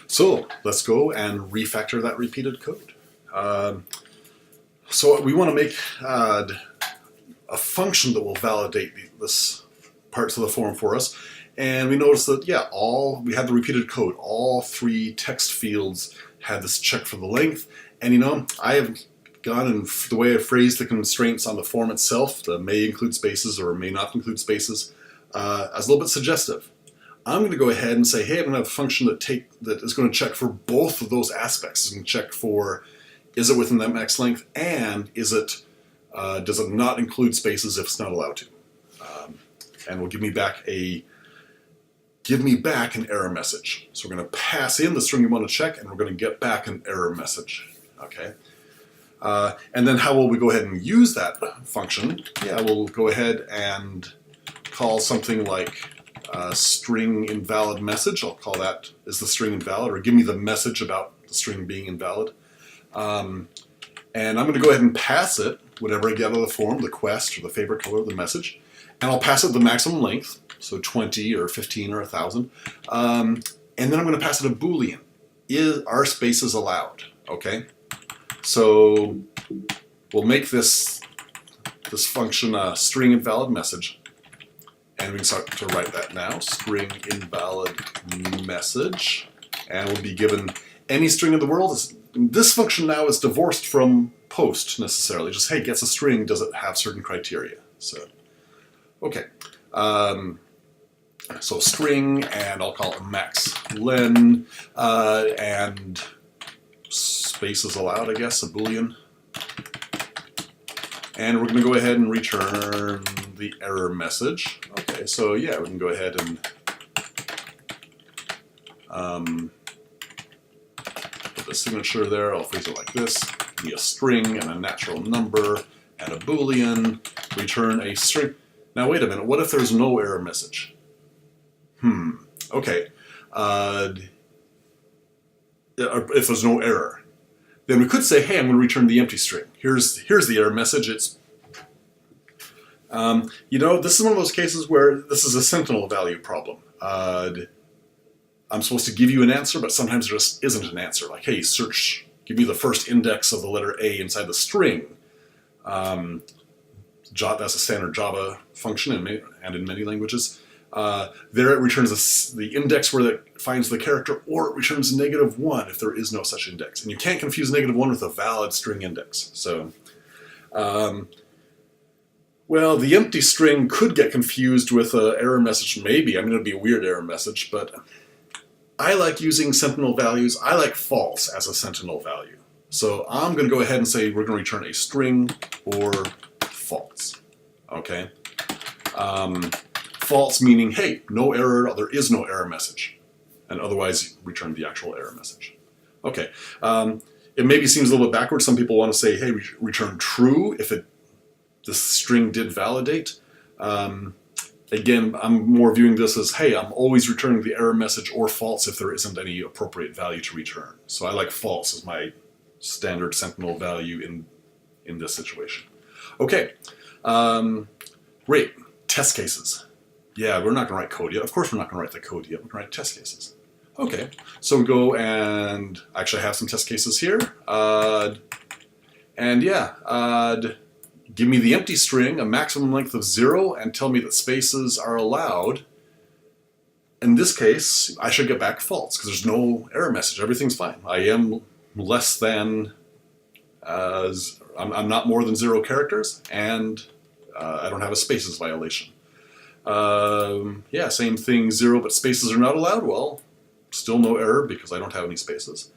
So let's go and refactor that repeated code. So we want to make a function that will validate this parts of the form for us. And we notice that, yeah, we had the repeated code. All three text fields had this check for the length. And you know, I have gone and the way I phrased the constraints on the form itself, the may include spaces or may not include spaces, as a little bit suggestive. I'm going to go ahead and say, hey, I'm going to have a function that is going to check for both of those aspects. It's going to check for, is it within that max length, and does it not include spaces if it's not allowed to? And will give me back an error message. So we're going to pass in the string you want to check, and we're going to get back an error message. Okay. And then how will we go ahead and use that function? Yeah, we'll go ahead and call something like string invalid message. I'll call that, is the string invalid, or give me the message about the string being invalid. And I'm going to go ahead and pass it whatever I get out of the form, the quest or the favorite color of the message, and I'll pass it the maximum length, so 20 or 15 or 1,000, and then I'm going to pass it a Boolean. Are spaces allowed? Okay, so we'll make this function a string invalid message. And we can start to write that now, string invalid message, and we'll be given any string in the world. This function now is divorced from post necessarily. Just, hey, gets a string, does it have certain criteria? So, okay. So string, and I'll call it max len, and spaces allowed, I guess, a Boolean. And we're going to go ahead and return the error message. Okay, so yeah, we can go ahead and put the signature there. I'll phrase it like this. Give me a string and a natural number and a Boolean. Return a string. Now wait a minute, what if there's no error message? Okay. If there's no error, then we could say, hey, I'm going to return the empty string. Here's the error message. It's, you know, this is one of those cases where this is a sentinel value problem. I'm supposed to give you an answer, but sometimes there just isn't an answer. Like, hey, give me the first index of the letter A inside the string. That's a standard Java function and in many languages. There it returns the index where it finds the character, or it returns -1 if there is no such index. And you can't confuse -1 with a valid string index. So, well, the empty string could get confused with an error message, maybe. I mean, it would be a weird error message, but I like using sentinel values. I like false as a sentinel value. So I'm going to go ahead and say we're going to return a string or false. Okay? False meaning, hey, no error, there is no error message. And otherwise, return the actual error message. Okay. It maybe seems a little bit backwards. Some people want to say, hey, return true if the string did validate. Again, I'm more viewing this as, hey, I'm always returning the error message or false if there isn't any appropriate value to return. So I like false as my standard sentinel value in this situation. Okay. Great. Test cases. Yeah, we're not going to write code yet. Of course we're not going to write the code yet. We're going to write test cases. Okay, so we go and actually have some test cases here. And yeah, give me the empty string, a maximum length of 0, and tell me that spaces are allowed. In this case, I should get back false because there's no error message. Everything's fine. I am less than, I'm not more than 0 characters, and I don't have a spaces violation. Yeah, same thing, 0, but spaces are not allowed. Well, still no error because I don't have any spaces.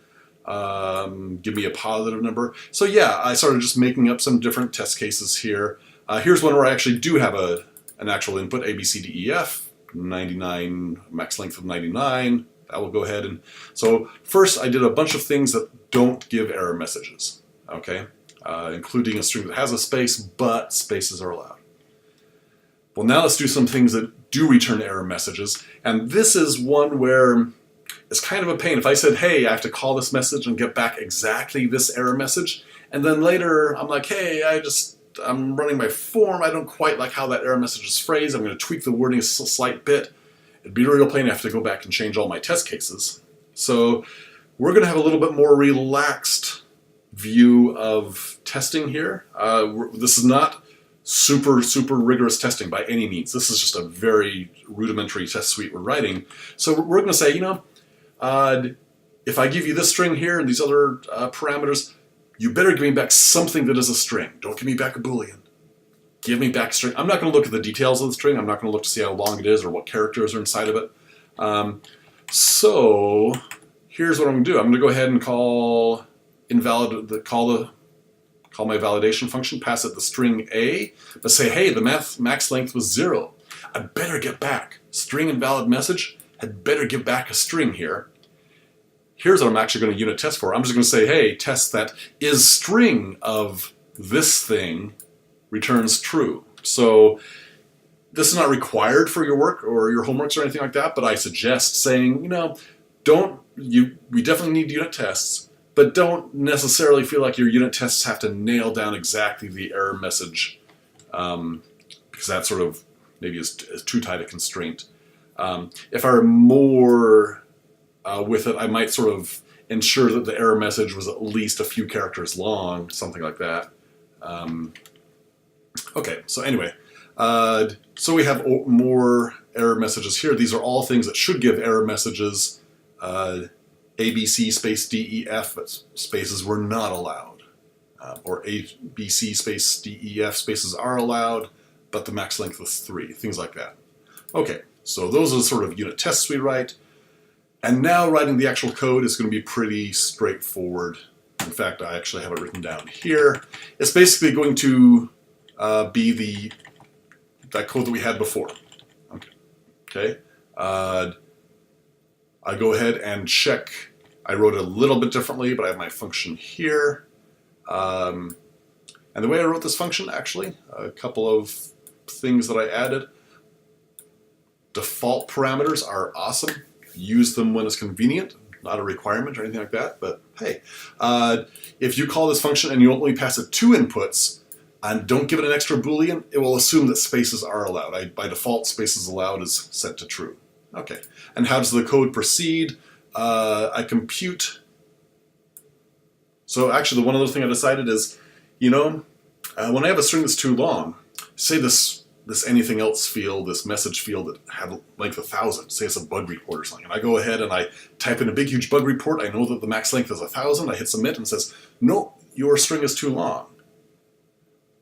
Give me a positive number. So yeah, I started just making up some different test cases here. Here's one where I actually do have an actual input, A, B, C, D, E, F, 99, max length of 99. I will go ahead and, so first I did a bunch of things that don't give error messages, okay? Including a string that has a space, but spaces are allowed. Well, now let's do some things that do return error messages. And this is one where it's kind of a pain. If I said, hey, I have to call this message and get back exactly this error message, and then later I'm like, hey, I'm running my form, I don't quite like how that error message is phrased, I'm going to tweak the wording a slight bit. It'd be a real pain. I have to go back and change all my test cases. So we're going to have a little bit more relaxed view of testing here. This is not super rigorous testing by any means. This is just a very rudimentary test suite we're writing. So we're going to say, you know, if I give you this string here and these other parameters, you better give me back something that is a string. Don't give me back a Boolean. Give me back a string. I'm not going to look at the details of the string. I'm not going to look to see how long it is or what characters are inside of it. So here's what I'm going to do. I'm going to go ahead and call my validation function, pass it the string A, but say, hey, the max length was 0. I better get back. String invalid message, I'd better give back a string here. Here's what I'm actually going to unit test for. I'm just going to say, hey, test that is string of this thing returns true. So this is not required for your work or your homeworks or anything like that, but I suggest saying, you know, we definitely need unit tests, but don't necessarily feel like your unit tests have to nail down exactly the error message, because that sort of maybe is too tight a constraint. If I were more with it, I might sort of ensure that the error message was at least a few characters long, something like that. Okay, so anyway, so we have more error messages here. These are all things that should give error messages. ABC space DEF, but spaces were not allowed. Or ABC space DEF spaces are allowed, but the max length was 3, things like that. Okay, so those are the sort of unit tests we write. And now writing the actual code is going to be pretty straightforward. In fact, I actually have it written down here. It's basically going to be that code that we had before. Okay. I go ahead and check. I wrote it a little bit differently, but I have my function here. And the way I wrote this function, actually, a couple of things that I added. Default parameters are awesome. Use them when it's convenient. Not a requirement or anything like that, but hey. If you call this function and you only pass it 2 inputs, and don't give it an extra Boolean, it will assume that spaces are allowed. By default, spaces allowed is set to true. Okay, and how does the code proceed? I compute. So actually, the one other thing I decided is, you know, when I have a string that's too long, say this anything else field, this message field that had length 1,000, say it's a bug report or something, and I go ahead and I type in a big huge bug report, I know that the max length is 1,000, I hit submit and it says, no, your string is too long.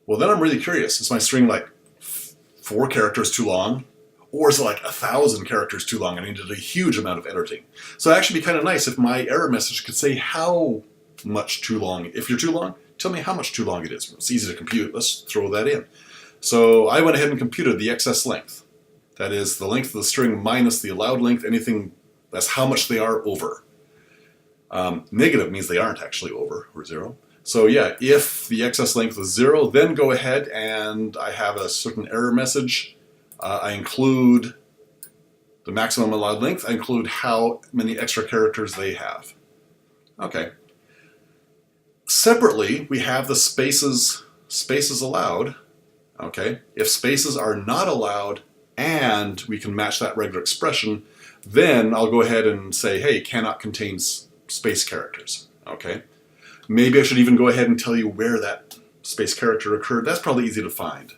Well, then I'm really curious, is my string like 4 characters too long? Or is it like 1,000 characters too long and I needed a huge amount of editing? So it'd actually be kind of nice if my error message could say how much too long. If you're too long, tell me how much too long it is. It's easy to compute, let's throw that in. So I went ahead and computed the excess length. That is the length of the string minus the allowed length, anything, that's how much they are over. Negative means they aren't actually over, or 0. So yeah, if the excess length is 0, then go ahead and I have a certain error message. I include the maximum allowed length. I include how many extra characters they have. Okay. Separately, we have the spaces allowed. Okay. If spaces are not allowed and we can match that regular expression, then I'll go ahead and say, hey, cannot contain space characters. Okay. Maybe I should even go ahead and tell you where that space character occurred. That's probably easy to find.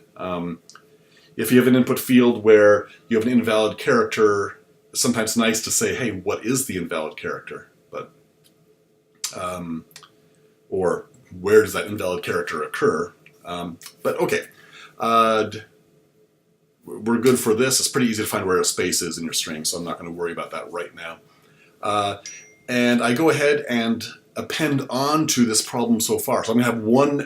If you have an input field where you have an invalid character, it's sometimes nice to say, hey, what is the invalid character? But, or where does that invalid character occur? But okay, we're good for this. It's pretty easy to find where a space is in your string, so I'm not going to worry about that right now. And I go ahead and append on to this problem so far. So I'm going to have one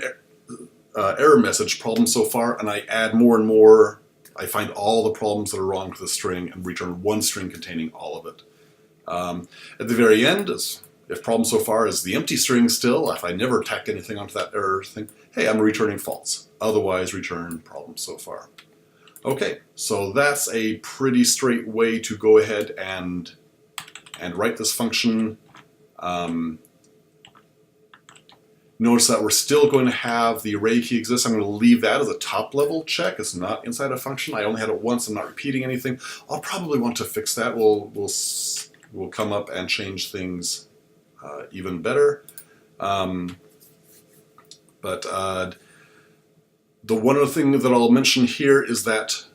error message, problem so far, and I add more and more. I find all the problems that are wrong with the string and return one string containing all of it. At the very end, if problem so far is the empty string still, if I never tacked anything onto that error thing, hey, I'm returning false. Otherwise, return problem so far. Okay, so that's a pretty straight way to go ahead and write this function. Notice that we're still going to have the array key exist. I'm going to leave that as a top level check. It's not inside a function. I only had it once. I'm not repeating anything. I'll probably want to fix that. We'll will come up and change things even better. But the one other thing that I'll mention here is that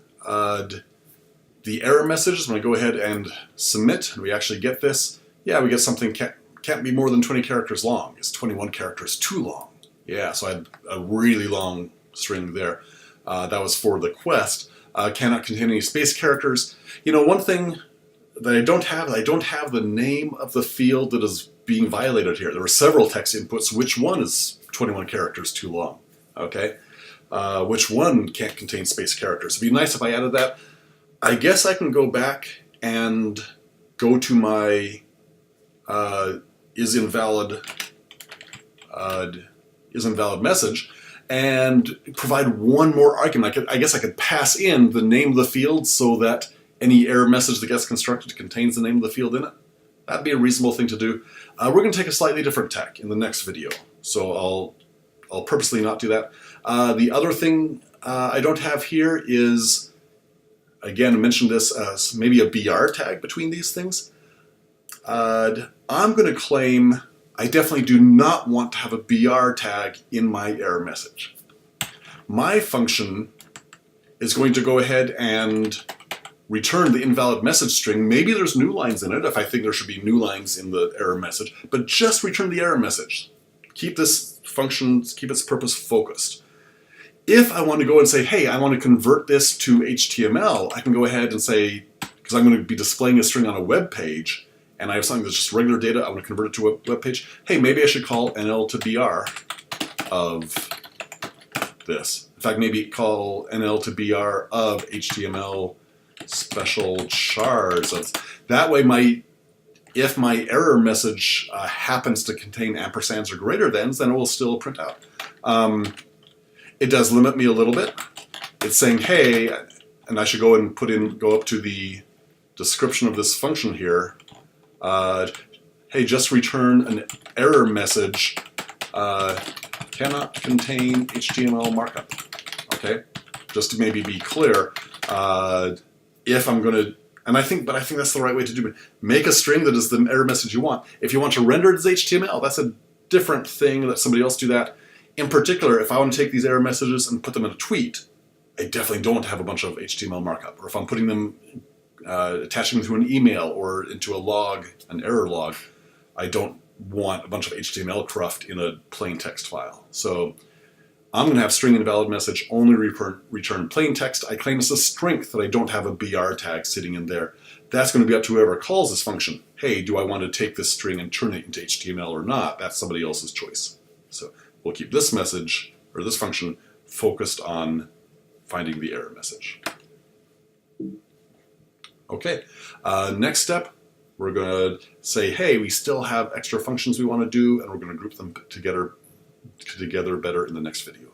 the error messages, when I go ahead and submit, and we actually get this, yeah, we get something can't be more than 20 characters long. It's 21 characters too long. Yeah, so I had a really long string there. That was for the quest. Cannot contain any space characters. You know, one thing that I don't have the name of the field that is being violated here. There were several text inputs. Which one is 21 characters too long? Okay. Which one can't contain space characters? It'd be nice if I added that. I guess I can go back and go to my is invalid message and provide one more argument. I guess I could pass in the name of the field so that any error message that gets constructed contains the name of the field in it. That'd be a reasonable thing to do. We're going to take a slightly different tack in the next video, so I'll purposely not do that. The other thing I don't have here is, again, I mentioned this as maybe a BR tag between these things. I'm going to claim I definitely do not want to have a BR tag in my error message. My function is going to go ahead and return the invalid message string. Maybe there's new lines in it if I think there should be new lines in the error message, but just return the error message. Keep this function, keep its purpose focused. If I want to go and say, hey, I want to convert this to HTML, I can go ahead and say, because I'm going to be displaying a string on a web page, and I have something that's just regular data, I want to convert it to a web page. Hey, maybe I should call NL to BR of this. In fact, maybe call NL to BR of HTML special chars. That way, if my error message happens to contain ampersands or greater thans, then it will still print out. It does limit me a little bit. It's saying, hey, and I should go and go up to the description of this function here. Hey, just return an error message. Cannot contain HTML markup. Okay, just to maybe be clear. If I'm going to, I think that's the right way to do it. Make a string that is the error message you want. If you want to render it as HTML, that's a different thing. Let somebody else do that. In particular, if I want to take these error messages and put them in a tweet, I definitely don't have a bunch of HTML markup. Or if I'm putting them, attaching them to an email or into a log, an error log, I don't want a bunch of HTML cruft in a plain text file. So I'm going to have string invalid message, only return plain text. I claim it's a strength that I don't have a BR tag sitting in there. That's going to be up to whoever calls this function. Hey, do I want to take this string and turn it into HTML or not? That's somebody else's choice. So we'll keep this message, or this function, focused on finding the error message. Okay, next step, we're going to say, hey, we still have extra functions we want to do, and we're going to group them together better in the next video.